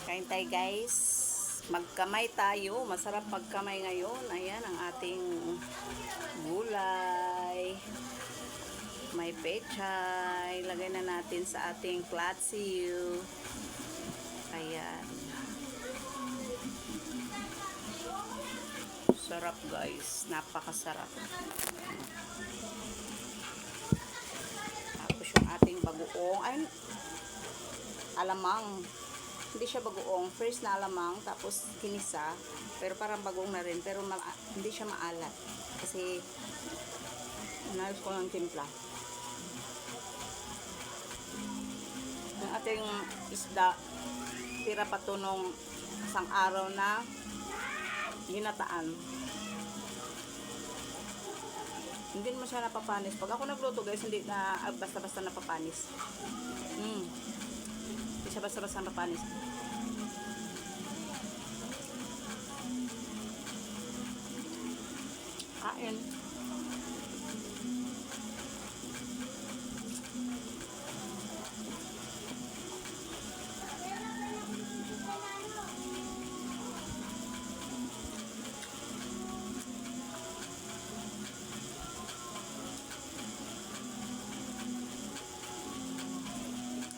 Kain tayo guys. Magkamay tayo. Masarap magkamay ngayon. Ayan ang ating gulay. May pechay. Lagay na natin sa ating platsiw. Ayan. Sarap guys. Napakasarap. Tapos yung ating bagoong. Ay, alamang. Hindi siya bagoong, fresh na alamang, tapos kinisa, pero parang bagong na rin, pero hindi siya maalat, kasi inayos ko ng timpla. Yung ating isda, tira pa to nung isang araw na ginataan. Hindi naman siya napapanis. Pag ako nagluto guys, hindi na basta-basta napapanis. Hindi siya basta-basta napapanis. Kain.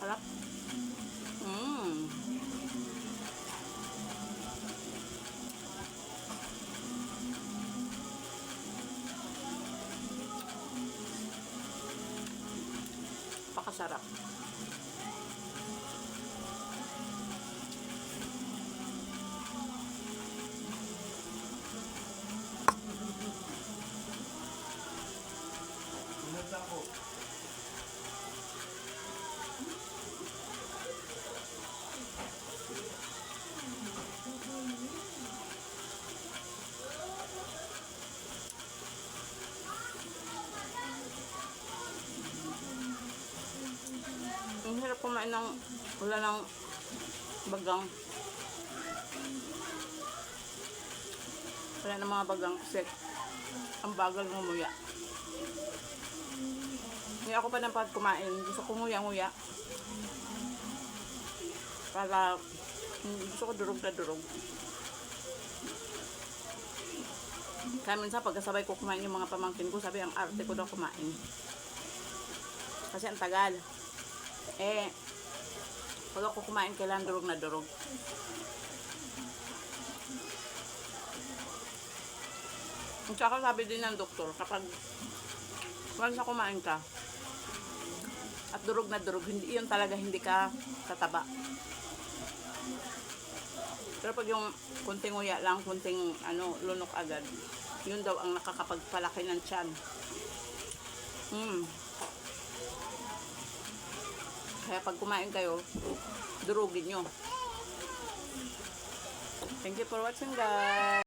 Harap. Pakasarap. Ang hirap kumain ng wala ng bagang. Wala ng mga bagang kasi ang bagal ngumuya. Hindi ako pa ng pag kumain. Gusto ko nguya-nguya. Para gusto ko durog na durog. Kaya minsan pagkasabay ko kumain yung mga pamangkin ko, sabi ang arte ko daw kumain. Kasi ang tagal. Pag ako kumain, kailangan durog na durog. At saka sabi din ng doktor, kapag once na kumain ka, at durog na durog, hindi, yun talaga hindi ka tataba. Pero pag yung kunting uya lang, kunting lunok agad, yun daw ang nakakapagpalaki ng tiyan. Kaya pag kumain kayo, durugin nyo. Thank you for watching guys.